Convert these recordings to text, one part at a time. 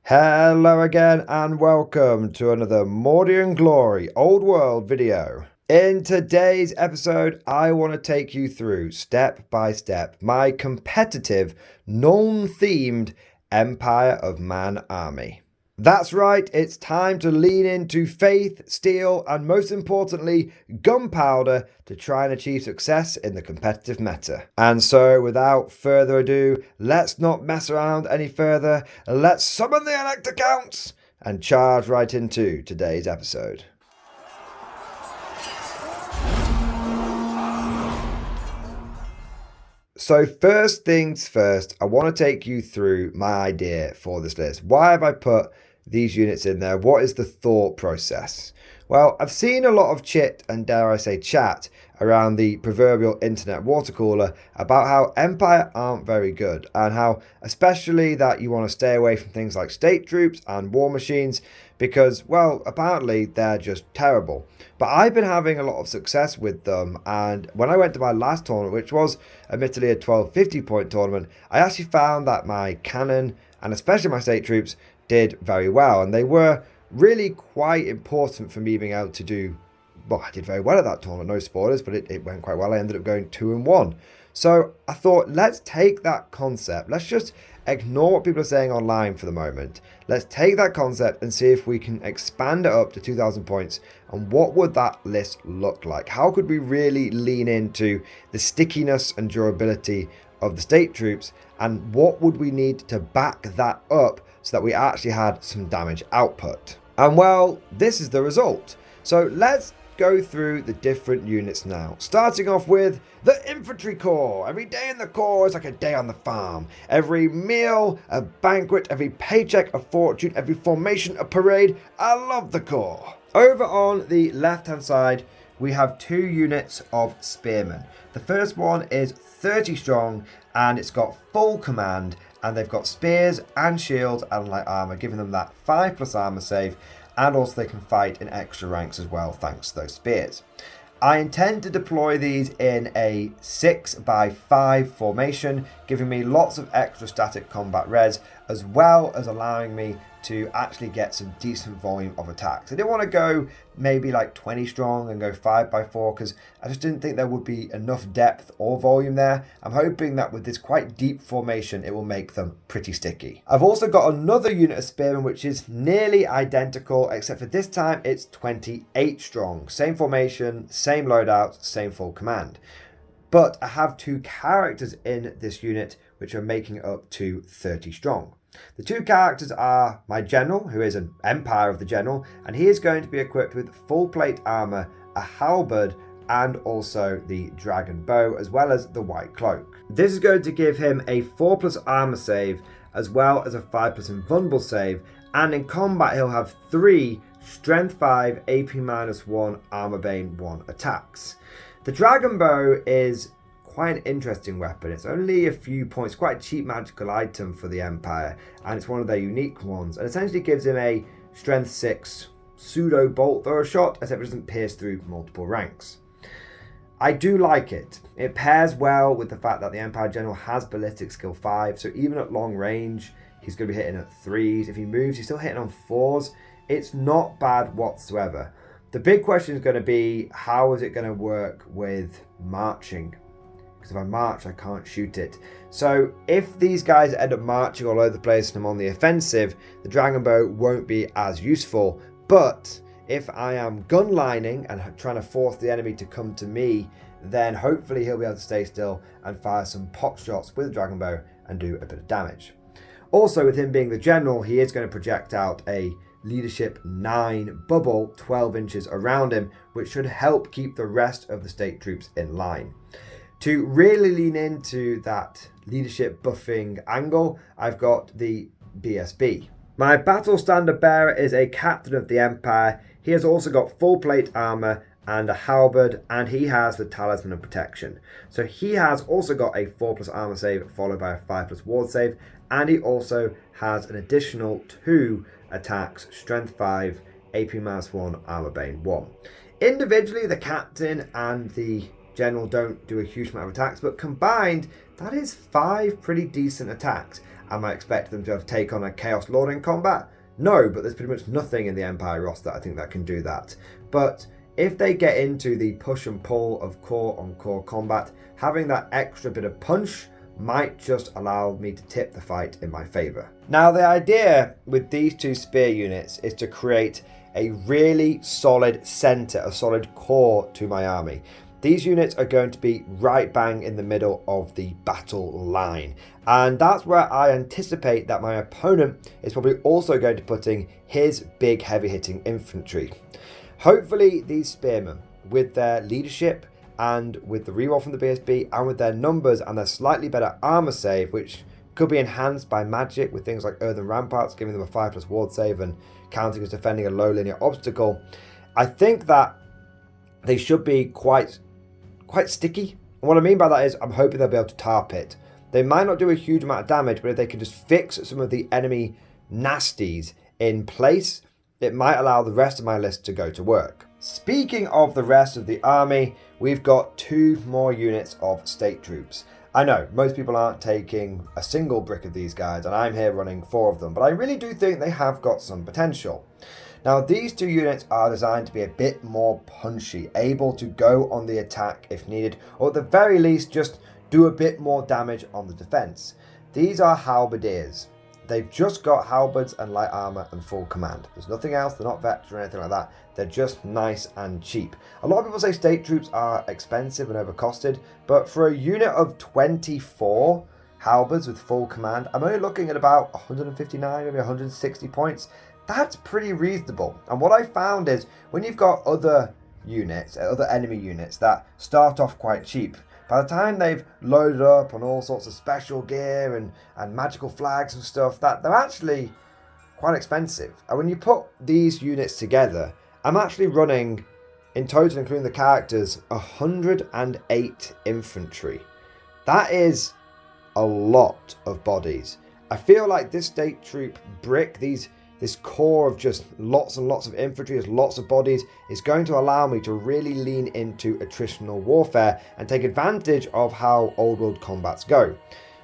Hello again and welcome to another Mordy and Glory Old World video. In today's episode, I want to take you through step by step my competitive, non-themed Empire of Man army. That's right, it's time to lean into faith, steel, and most importantly, gunpowder to try and achieve success in the competitive meta. And so, without further ado, let's not mess around any further. Let's summon the elect accounts and charge right into today's episode. So first things first, I want to take you through my idea for this list. Why have I put these units in there? What is the thought process? Well, I've seen a lot of chit and dare I say chat around the proverbial internet water cooler about how Empire aren't very good and how especially that you want to stay away from things like state troops and war machines because, well, apparently they're just terrible. But I've been having a lot of success with them, and when I went to my last tournament, which was admittedly a 1250 point tournament, I actually found that my cannon and especially my state troops did very well, and they were really quite important for me being able to do, well, I did very well at that tournament, no spoilers, but it went quite well. I ended up going 2-1. So I thought, let's take that concept, let's just ignore what people are saying online for the moment. Let's take that concept and see if we can expand it up to 2,000 points, and what would that list look like? How could we really lean into the stickiness and durability of the state troops, and what would we need to back that up so that we actually had some damage output? And well, this is the result. So let's go through the different units now, starting off with the infantry corps. Every day in the corps is like a day on the farm. Every meal a banquet, every paycheck a fortune, every formation a parade. I love the corps. Over on the left hand side we have two units of spearmen. The first one is 30 strong and it's got full command, and they've got spears and shields and light armor, giving them that 5+ armor save, and also they can fight in extra ranks as well thanks to those spears. I intend to deploy these in a 6x5 formation, giving me lots of extra static combat res, as well as allowing me to actually get some decent volume of attacks. I didn't want to go maybe like 20 strong and go 5x4 because I just didn't think there would be enough depth or volume there. I'm hoping that with this quite deep formation it will make them pretty sticky. I've also got another unit of spearmen which is nearly identical, except for this time it's 28 strong. Same formation, same loadout, same full command. But I have two characters in this unit which are making it up to 30 strong. The two characters are my general, who is an Empire of the General, and he is going to be equipped with full plate armor, a halberd, and also the dragon bow, as well as the white cloak. This is going to give him a 4+ armor save, as well as a 5+ invulnerable save, and in combat he'll have 3 strength 5, AP -1, armor bane 1 attacks. The dragon bow is quite an interesting weapon. It's only a few points, quite a cheap magical item for the Empire, and it's one of their unique ones, and essentially gives him a strength 6 pseudo bolt thrower shot, except it doesn't pierce through multiple ranks. I do like it. It pairs well with the fact that the Empire General has ballistic skill 5, so even at long range he's going to be hitting at 3s. If he moves he's still hitting on 4s. It's not bad whatsoever. The big question is going to be, how is it going to work with marching? If I march, I can't shoot it. So if these guys end up marching all over the place and I'm on the offensive, the dragon bow won't be as useful. But if I am gun lining and trying to force the enemy to come to me, then hopefully he'll be able to stay still and fire some pot shots with the dragon bow and do a bit of damage. Also, with him being the general, he is going to project out a leadership 9 bubble 12 inches around him, which should help keep the rest of the state troops in line. To really lean into that leadership buffing angle, I've got the BSB. My battle standard bearer is a captain of the Empire. He has also got full plate armor and a halberd, and he has the talisman of protection. So he has also got a 4+ armor save followed by a 5+ ward save, and he also has an additional 2 attacks, strength 5, AP -1, armor bane 1. Individually, the captain and the general don't do a huge amount of attacks, but combined, that is 5 pretty decent attacks. Am I expecting them to have take on a Chaos Lord in combat? No, but there's pretty much nothing in the Empire roster I think that can do that. But if they get into the push and pull of core-on-core combat, having that extra bit of punch might just allow me to tip the fight in my favour. Now, the idea with these 2 spear units is to create a really solid centre, a solid core to my army. These units are going to be right bang in the middle of the battle line. And that's where I anticipate that my opponent is probably also going to put in his big heavy hitting infantry. Hopefully these spearmen, with their leadership and with the reroll from the BSB and with their numbers and their slightly better armor save, which could be enhanced by magic with things like earthen ramparts, giving them a 5+ ward save and counting as defending a low linear obstacle, I think that they should be quite sticky. And what I mean by that is I'm hoping they'll be able to tar pit. They might not do a huge amount of damage, but if they can just fix some of the enemy nasties in place, it might allow the rest of my list to go to work. Speaking of the rest of the army, we've got 2 more units of state troops. I know most people aren't taking a single brick of these guys, and I'm here running 4 of them, but I really do think they have got some potential. Now, these 2 units are designed to be a bit more punchy, able to go on the attack if needed, or at the very least just do a bit more damage on the defense. These are halberdiers. They've just got halberds and light armor and full command. There's nothing else. They're not vets or anything like that. They're just nice and cheap. A lot of people say state troops are expensive and overcosted, but for a unit of 24 halberds with full command, I'm only looking at about 159, maybe 160 points. That's pretty reasonable. And what I found is when you've got other units, other enemy units that start off quite cheap, by the time they've loaded up on all sorts of special gear and magical flags and stuff, that they're actually quite expensive. And when you put these units together, I'm actually running, in total including the characters, 108 infantry. That is a lot of bodies. I feel like this state troop brick, this core of just lots and lots of infantry, has lots of bodies, is going to allow me to really lean into attritional warfare and take advantage of how old world combats go.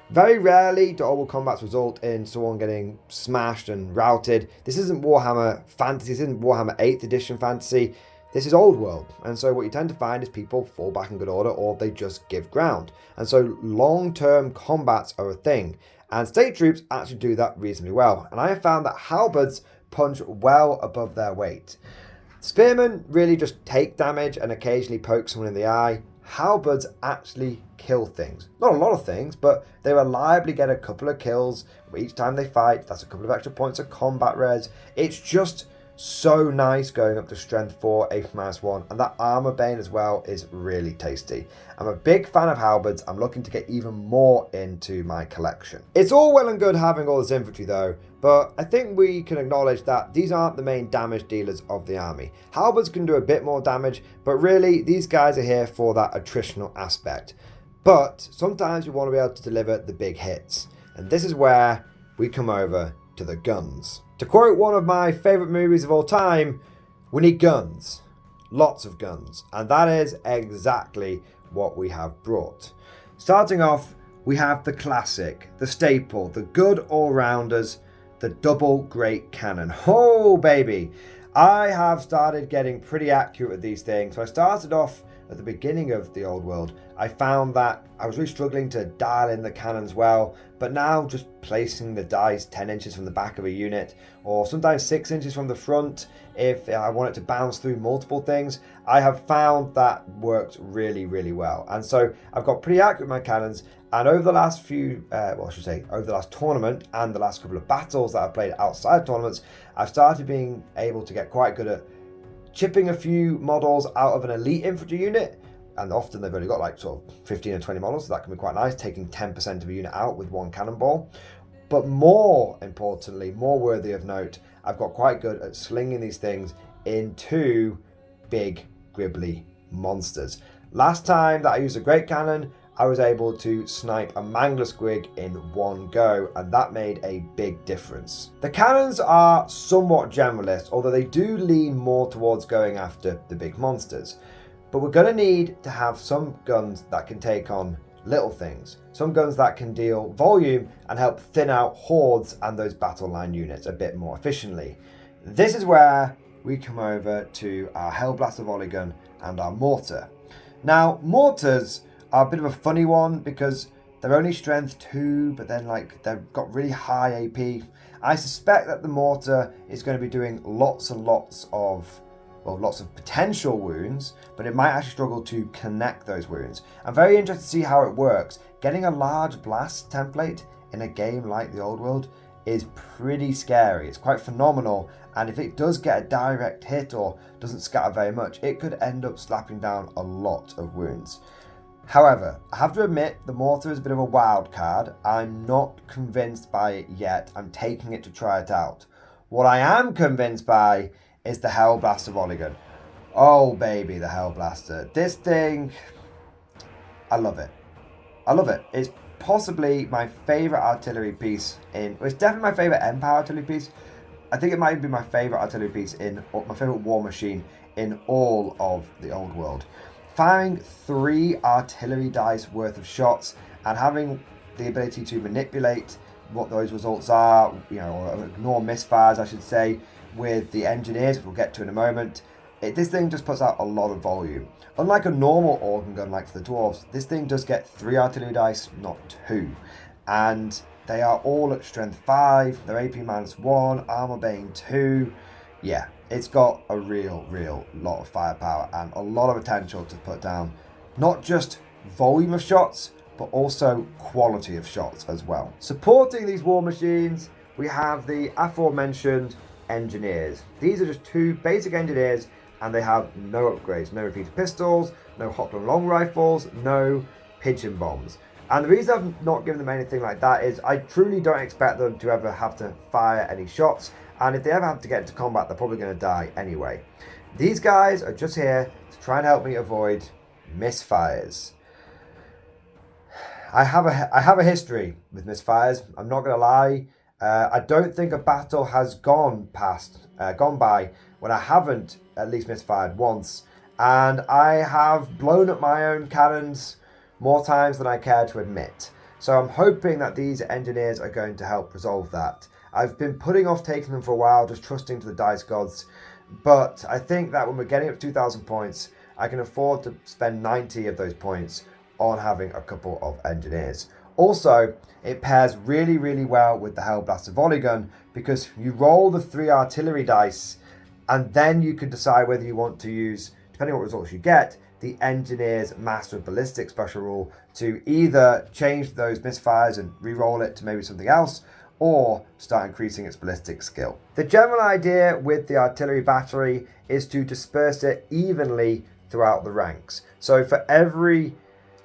Very rarely do old world combats result in someone getting smashed and routed. This isn't Warhammer Fantasy, this isn't Warhammer 8th edition fantasy. This is old world, and so what you tend to find is people fall back in good order or they just give ground. And so long-term combats are a thing. And state troops actually do that reasonably well. And I have found that halberds punch well above their weight. Spearmen really just take damage and occasionally poke someone in the eye. Halberds actually kill things. Not a lot of things, but they reliably get a couple of kills each time they fight. That's a couple of extra points of combat res. It's just so nice going up to strength 4, A+1, and that armor bane as well is really tasty. I'm a big fan of halberds. I'm looking to get even more into my collection. It's all well and good having all this infantry though, but I think we can acknowledge that these aren't the main damage dealers of the army. Halberds can do a bit more damage, but really these guys are here for that attritional aspect. But sometimes you want to be able to deliver the big hits, and this is where we come over to the guns. To quote one of my favourite movies of all time, we need guns. Lots of guns. And that is exactly what we have brought. Starting off, we have the classic, the staple, the good all-rounders, the double great cannon. Oh, baby. I have started getting pretty accurate with these things. So I started off at the beginning of the old world. I found that I was really struggling to dial in the cannons well, but now just placing the dice 10 inches from the back of a unit, or sometimes 6 inches from the front if I want it to bounce through multiple things, I have found that works really, really well. And so I've got pretty accurate with my cannons, and over the last over the last tournament and the last couple of battles that I've played outside tournaments, I've started being able to get quite good at chipping a few models out of an elite infantry unit, and often they've only got like sort of 15 or 20 models, so that can be quite nice, taking 10% of a unit out with one cannonball. But more importantly, more worthy of note, I've got quite good at slinging these things into big gribbly monsters. Last time that I used a great cannon, I was able to snipe a mangler squig in one go, and that made a big difference. The cannons are somewhat generalist, although they do lean more towards going after the big monsters. But we're going to need to have some guns that can take on little things. Some guns that can deal volume and help thin out hordes and those battle line units a bit more efficiently. This is where we come over to our Hellblaster volley gun and our mortar. Now, mortars are a bit of a funny one because they're only strength 2, but then they've got really high AP. I suspect that the mortar is going to be doing lots and lots of potential wounds, but it might actually struggle to connect those wounds. I'm very interested to see how it works. Getting a large blast template in a game like the Old World is pretty scary. It's quite phenomenal, and if it does get a direct hit or doesn't scatter very much, it could end up slapping down a lot of wounds. However, I have to admit the mortar is a bit of a wild card. I'm not convinced by it yet. I'm taking it to try it out. What I am convinced by is the Hellblaster volley gun. Oh baby, the Hellblaster. This thing, I love it. I love it. It's possibly my favourite artillery piece it's definitely my favourite Empire artillery piece. I think it might be my favourite artillery piece my favourite war machine in all of the Old World. Firing 3 artillery dice worth of shots and having the ability to manipulate what those results are, or ignore misfires, I should say, with the engineers, which we'll get to in a moment. This thing just puts out a lot of volume. Unlike a normal organ gun like for the dwarves, this thing does get 3 artillery dice, not 2. And they are all at strength 5, they're AP -1, armor bane 2. Yeah, it's got a real lot of firepower and a lot of potential to put down not just volume of shots, but also quality of shots as well. Supporting these war machines, we have the aforementioned engineers. These are just 2 basic engineers, and they have no upgrades, no repeated pistols, no Hopland long rifles, no pigeon bombs. And the reason I've not given them anything like that is I truly don't expect them to ever have to fire any shots, and if they ever have to get into combat, they're probably going to die anyway. These guys are just here to try and help me avoid misfires. I have a history with misfires, I'm not going to lie. I don't think a battle has gone by when I haven't at least misfired once, and I have blown up my own cannons more times than I care to admit. So I'm hoping that these engineers are going to help resolve that. I've been putting off taking them for a while, just trusting to the dice gods, but I think that when we're getting up to 2,000 points, I can afford to spend 90 of those points on having a couple of engineers. Also, it pairs really well with the Hellblaster volley gun because you roll the 3 artillery dice and then you can decide whether you want to use, depending on what results you get, the engineer's Master of Ballistics special rule to either change those misfires and re-roll it to maybe something else, or start increasing its ballistic skill. The general idea with the artillery battery is to disperse it evenly throughout the ranks. So for every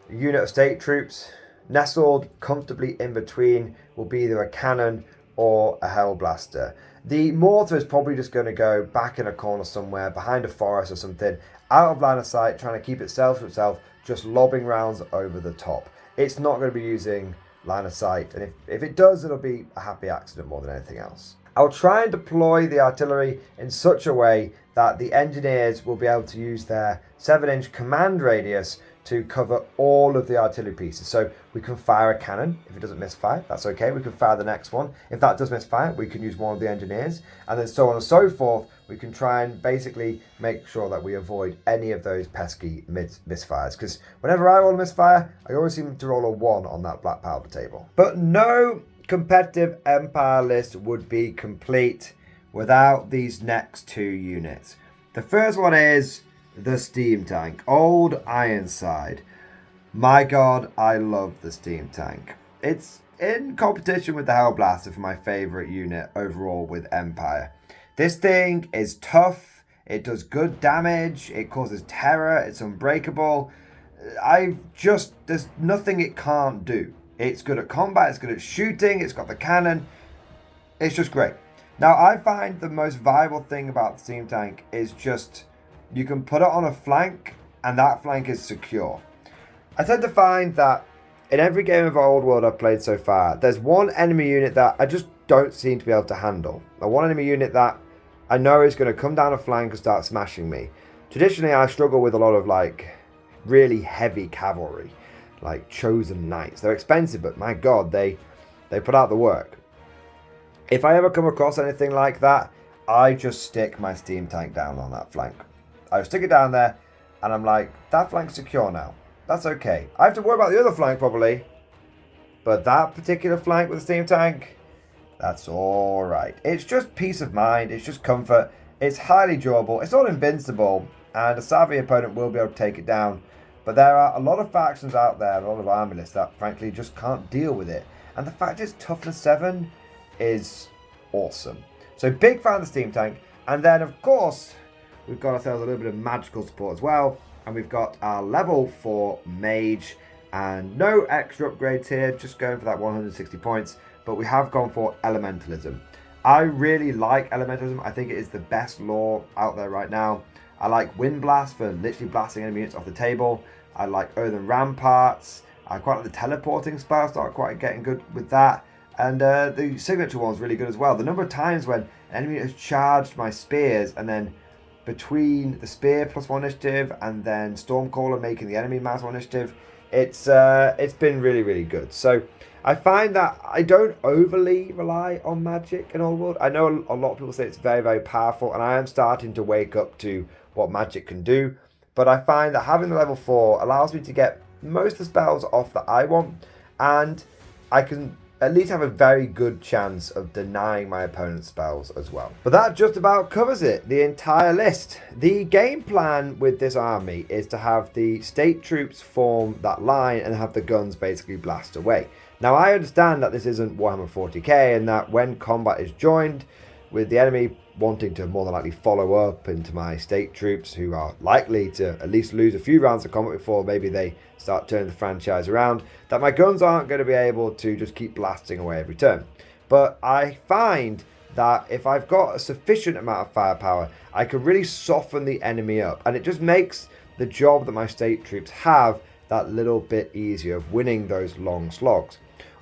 unit of state troops, nestled comfortably in between will be either a cannon or a Hellblaster. The mortar is probably just going to go back in a corner somewhere, behind a forest or something, out of line of sight, trying to keep itself to itself, just lobbing rounds over the top. It's not going to be using line of sight, and if it does, it'll be a happy accident more than anything else. I'll try and deploy the artillery in such a way that the engineers will be able to use their 7-inch command radius to cover all of the artillery pieces. So we can fire a cannon. If it doesn't misfire, that's okay. We can fire the next one. If that does misfire, we can use one of the engineers, and then so on and so forth. We can try and basically make sure that we avoid any of those pesky misfires, because whenever I roll a misfire, I always seem to roll a 1 on that black powder table. But no competitive Empire list would be complete without these next 2 units. The first one is the Steam Tank, Old Ironside. My god, I love the Steam Tank. It's in competition with the Hellblaster for my favourite unit overall with Empire. This thing is tough, it does good damage, it causes terror, it's unbreakable. There's nothing it can't do. It's good at combat, it's good at shooting, it's got the cannon. It's just great. Now, I find the most viable thing about the Steam Tank is just you can put it on a flank and that flank is secure. I tend to find that in every game of Old World I've played so far, there's one enemy unit that I just don't seem to be able to handle. One enemy unit that I know is going to come down a flank and start smashing me. Traditionally, I struggle with a lot of like really heavy cavalry, like chosen knights. They're expensive, but my god, they put out the work. If I ever come across anything like that, I just stick my steam tank down on that flank. I stick it down there, and I'm like, that flank's secure now. That's okay. I have to worry about the other flank probably, but that particular flank with the steam tank, that's all right. It's just peace of mind. It's just comfort. It's highly durable. It's not invincible, and a savvy opponent will be able to take it down. But there are a lot of factions out there, a lot of army lists that frankly just can't deal with it. And the fact is, toughness 7 is awesome. So big fan of the steam tank. And then of course, we've got ourselves a little bit of magical support as well. And we've got our level 4 mage. And no extra upgrades here, just going for that 160 points. But we have gone for elementalism. I really like elementalism. I think it is the best lore out there right now. I like Wind Blast for literally blasting enemy units off the table. I like Earthen Ramparts. I quite like the teleporting spell. Start quite getting good with that. And the signature one's really good as well. The number of times when an enemy has charged my spears, and then between the spear +1 initiative and then Stormcaller making the enemy -1 initiative, it's been really, really good. So I find that I don't overly rely on magic in Old World. I know a lot of people say it's very, very powerful, and I am starting to wake up to what magic can do. But I find that having the level 4 allows me to get most of the spells off that I want, and I can at least have a very good chance of denying my opponent's spells as well. But that just about covers it, the entire list. The game plan with this army is to have the state troops form that line and have the guns basically blast away. Now I understand that this isn't Warhammer 40k, and that when combat is joined with the enemy wanting to more than likely follow up into my state troops, who are likely to at least lose a few rounds of combat before maybe they start turning the franchise around, that my guns aren't going to be able to just keep blasting away every turn. But I find that if I've got a sufficient amount of firepower, I can really soften the enemy up, and it just makes the job that my state troops have that little bit easier of winning those long slogs.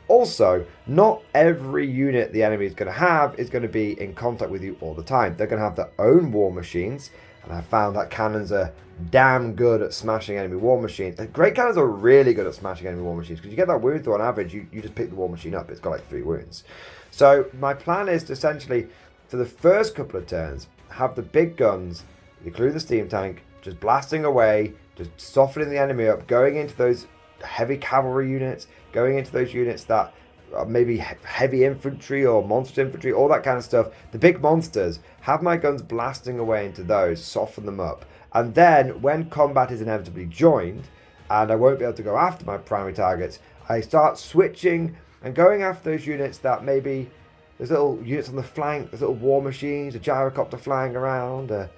Also, not every unit the enemy is going to have is going to be in contact with you all the time. They're going to have their own war machines, and I found that cannons are damn good at smashing enemy war machines. Great cannons are really good at smashing enemy war machines, because you get that wound through on average, you just pick the war machine up. It's got like 3 wounds. So my plan is to essentially, for the first couple of turns, have the big guns, including the steam tank, just blasting away, just softening the enemy up, going into those heavy cavalry units, going into those units that are maybe heavy infantry or monster infantry, all that kind of stuff. The big monsters, have my guns blasting away into those, soften them up. And then when combat is inevitably joined, and I won't be able to go after my primary targets, I start switching and going after those units that maybe there's little units on the flank, there's little war machines, a gyrocopter flying around, a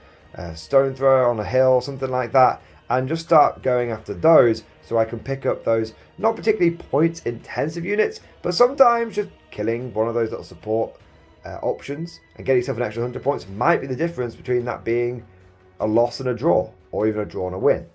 stone thrower on a hill, something like that, and just start going after those so I can pick up those not particularly points intensive units, but sometimes just killing one of those little support options and getting yourself an extra 100 points might be the difference between that being a loss and a draw, or even a draw and a win.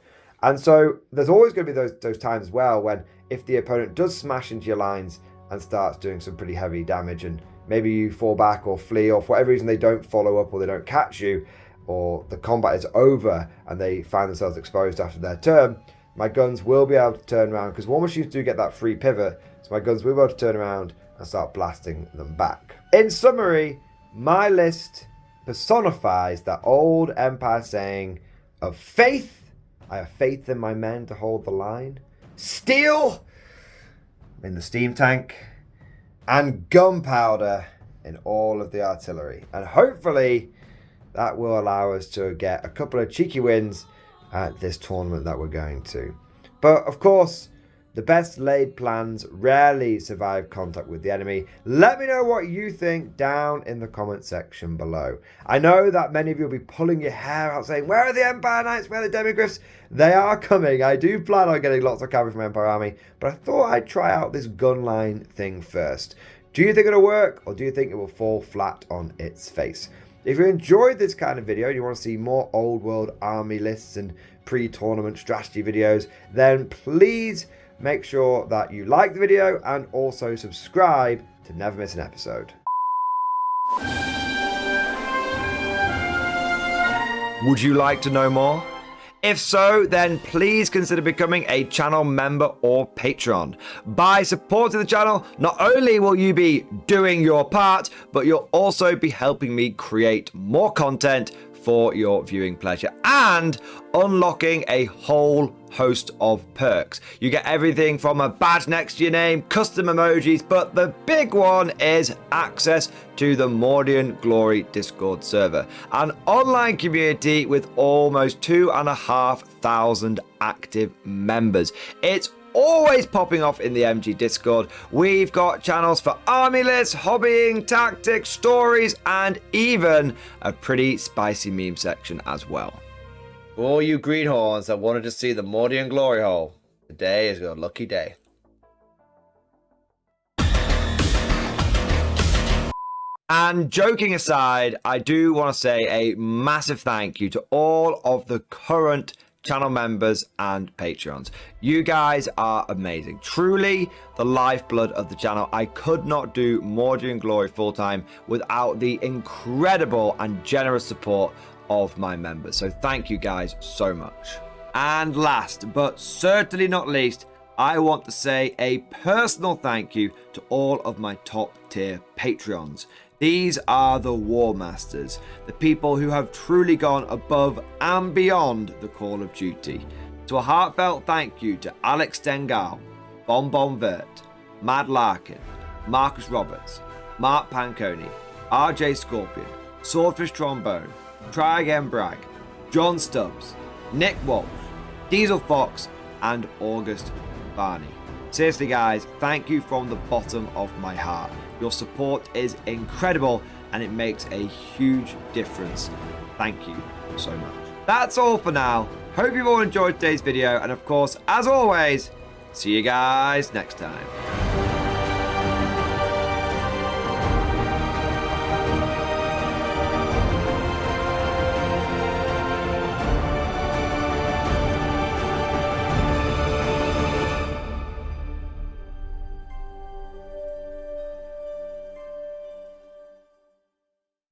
And so there's always going to be those times as well when if the opponent does smash into your lines and starts doing some pretty heavy damage, and maybe you fall back or flee, or for whatever reason they don't follow up or they don't catch you, or the combat is over and they find themselves exposed after their turn, my guns will be able to turn around, because war machines do get that free pivot, so my guns will be able to turn around and start blasting them back. In summary, my list personifies that old Empire saying of faith. I have faith in my men to hold the line. Steel in the steam tank. And gunpowder in all of the artillery. And hopefully that will allow us to get a couple of cheeky wins at this tournament that we're going to. But of course, the best laid plans rarely survive contact with the enemy. Let me know what you think down in the comment section below. I know that many of you will be pulling your hair out saying, where are the Empire Knights, where are the Demigryphs? They are coming. I do plan on getting lots of cavalry from Empire Army, but I thought I'd try out this gun line thing first. Do you think it'll work, or do you think it will fall flat on its face? If you enjoyed this kind of video and you want to see more old world army lists and pre-tournament strategy videos, then please make sure that you like the video and also subscribe to never miss an episode. Would you like to know more? If so, then please consider becoming a channel member or patron. By supporting the channel, not only will you be doing your part, but you'll also be helping me create more content for your viewing pleasure and unlocking a whole host of perks. You get everything from a badge next to your name, custom emojis, but the big one is access to the Mordian Glory Discord server, an online community with almost 2,500 active members. It's always popping off in the MG Discord. We've got channels for army lists, hobbying, tactics, stories, and even a pretty spicy meme section as well. For all you greenhorns that wanted to see the Mordian Glory Hole, today is your lucky day. And joking aside, I do want to say a massive thank you to all of the current channel members and patrons. You guys are amazing. Truly the lifeblood of the channel. I could not do Mordian Glory full-time without the incredible and generous support of my members. So thank you guys so much. And last but certainly not least, I want to say a personal thank you to all of my top tier Patreons. These are the War Masters, the people who have truly gone above and beyond the call of duty. So a heartfelt thank you to Alex Dengal, Bon Vert, Mad Larkin, Marcus Roberts, Mark Panconi, RJ Scorpion, Swordfish Trombone, Try Again Bragg, John Stubbs, Nick Walsh, Diesel Fox, and August Barney. Seriously guys, thank you from the bottom of my heart. Your support is incredible and it makes a huge difference. Thank you so much. That's all for now. Hope you've all enjoyed today's video, and of course, as always, see you guys next time.